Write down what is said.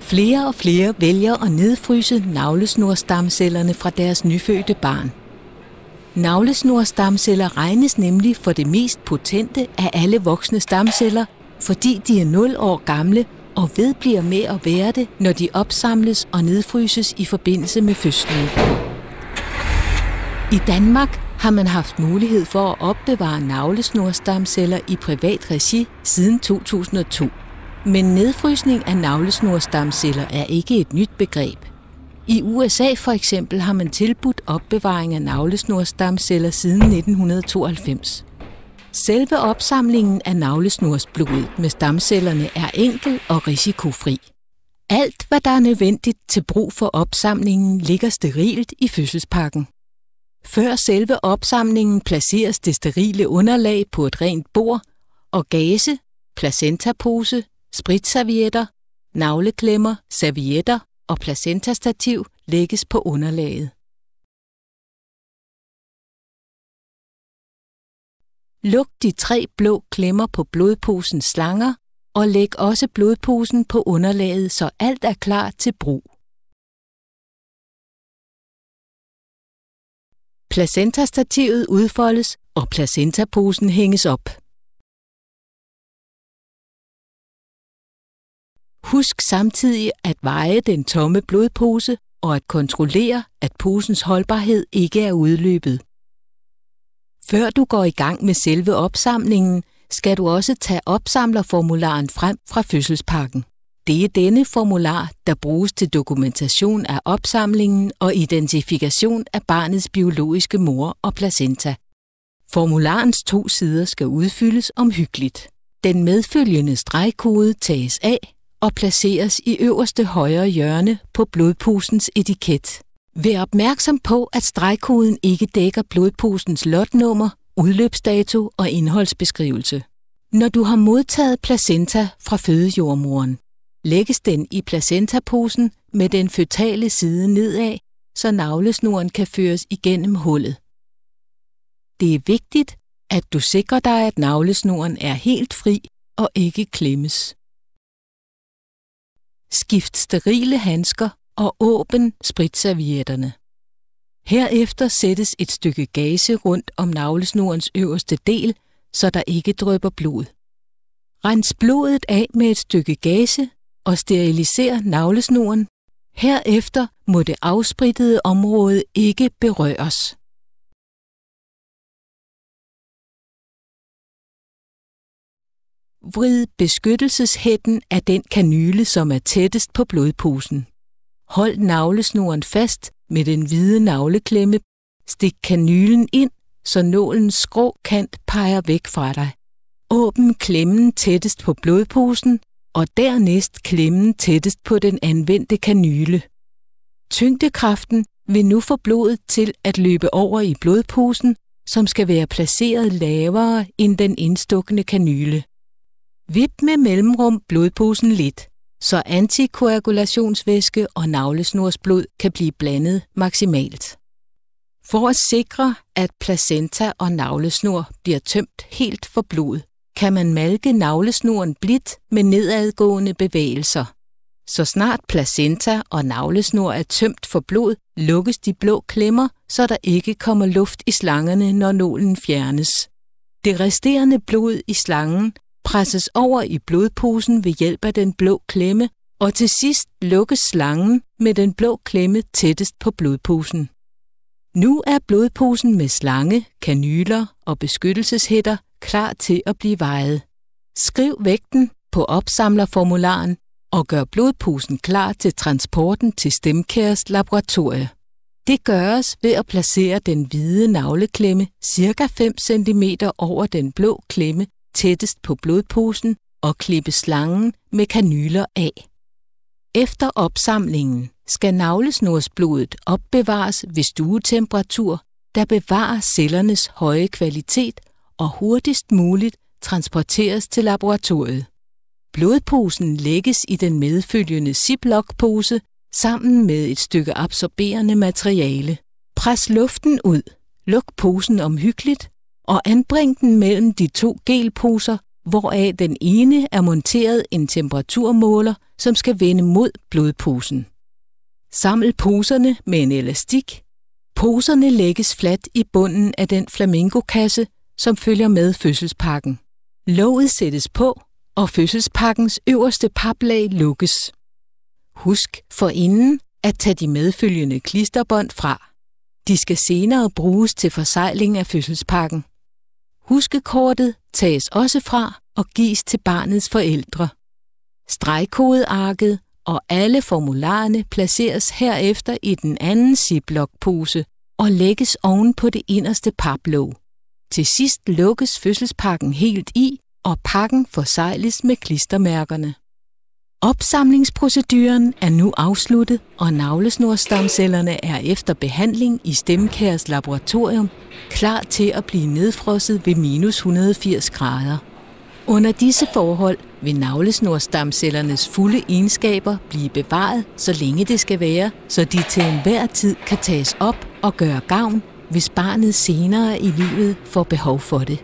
Flere og flere vælger at nedfryse navlesnorstamcellerne fra deres nyfødte barn. Navlesnorstamceller regnes nemlig for det mest potente af alle voksne stamceller, fordi de er 0 år gamle og vedbliver med at være det, når de opsamles og nedfryses i forbindelse med fødslen. I Danmark har man haft mulighed for at opbevare navlesnorstamceller i privat regi siden 2002. Men nedfrysning af navlesnorstamceller er ikke et nyt begreb. I USA for eksempel har man tilbudt opbevaring af navlesnorstamceller siden 1992. Selve opsamlingen af navlesnorsblodet med stamcellerne er enkel og risikofri. Alt, hvad der er nødvendigt til brug for opsamlingen, ligger sterilt i fødselspakken. Før selve opsamlingen placeres det sterile underlag på et rent bord, og gase, placentapose, spritservietter, navleklemmer, servietter og placentastativ lægges på underlaget. Luk de 3 blå klemmer på blodposens slanger og læg også blodposen på underlaget, så alt er klar til brug. Placentastativet udfoldes, og placentaposen hænges op. Husk samtidig at veje den tomme blodpose og at kontrollere, at posens holdbarhed ikke er udløbet. Før du går i gang med selve opsamlingen, skal du også tage opsamlerformularen frem fra fødselspakken. Det er denne formular, der bruges til dokumentation af opsamlingen og identifikation af barnets biologiske mor og placenta. Formularens 2 sider skal udfyldes omhyggeligt. Den medfølgende stregkode tages af og placeres i øverste højre hjørne på blodposens etiket. Vær opmærksom på, at stregkoden ikke dækker blodposens lotnummer, udløbsdato og indholdsbeskrivelse. Når du har modtaget placenta fra fødejordmoren, lægges den i placentaposen med den føtale side nedad, så navlesnoren kan føres igennem hullet. Det er vigtigt, at du sikrer dig, at navlesnoren er helt fri og ikke klemmes. Skift sterile handsker og åbn spritservietterne. Herefter sættes et stykke gase rundt om navlesnorens øverste del, så der ikke drypper blod. Rens blodet af med et stykke gase og steriliser navlesnoren. Herefter må det afsprittede område ikke berøres. Vrid beskyttelseshætten af den kanyle, som er tættest på blodposen. Hold navlesnoren fast med den hvide navleklemme. Stik kanylen ind, så nålens skrå kant peger væk fra dig. Åbn klemmen tættest på blodposen, og dernæst klemmen tættest på den anvendte kanyle. Tyngdekraften vil nu få blodet til at løbe over i blodposen, som skal være placeret lavere end den indstukne kanyle. Vip med mellemrum blodposen lidt, så antikoagulationsvæske og navlesnorsblod kan blive blandet maksimalt. For at sikre, at placenta og navlesnor bliver tømt helt for blod, kan man malke navlesnoren blidt med nedadgående bevægelser. Så snart placenta og navlesnor er tømt for blod, lukkes de blå klemmer, så der ikke kommer luft i slangerne, når nålen fjernes. Det resterende blod i slangen presses over i blodposen ved hjælp af den blå klemme, og til sidst lukkes slangen med den blå klemme tættest på blodposen. Nu er blodposen med slange, kanyler og beskyttelseshætter klar til at blive vejet. Skriv vægten på opsamlerformularen og gør blodposen klar til transporten til StemCares laboratorie. Det gøres ved at placere den hvide navleklemme ca. 5 cm over den blå klemme tættest på blodposen og klippe slangen med kanyler af. Efter opsamlingen skal navlesnorsblodet opbevares ved stuetemperatur, der bevarer cellernes høje kvalitet og hurtigst muligt transporteres til laboratoriet. Blodposen lægges i den medfølgende Ziploc-pose sammen med et stykke absorberende materiale. Pres luften ud, luk posen omhyggeligt og anbring den mellem de 2 gelposer, hvoraf den ene er monteret en temperaturmåler, som skal vende mod blodposen. Saml poserne med en elastik. Poserne lægges fladt i bunden af den flamingokasse, som følger med fødselspakken. Låget sættes på, og fødselspakkens øverste paplag lukkes. Husk forinden at tage de medfølgende klisterbånd fra. De skal senere bruges til forsegling af fødselspakken. Huskekortet tages også fra og gives til barnets forældre. Stregkodearket og alle formularerne placeres herefter i den anden ziplock-pose og lægges oven på det inderste paplåg. Til sidst lukkes fødselspakken helt i, og pakken forsegles med klistermærkerne. Opsamlingsproceduren er nu afsluttet, og navlesnorstamcellerne er efter behandling i Stemcares laboratorium klar til at blive nedfrosset ved minus 180 grader. Under disse forhold vil navlesnorstamcellernes fulde egenskaber blive bevaret, så længe det skal være, så de til enhver tid kan tages op og gøre gavn, hvis barnet senere i livet får behov for det.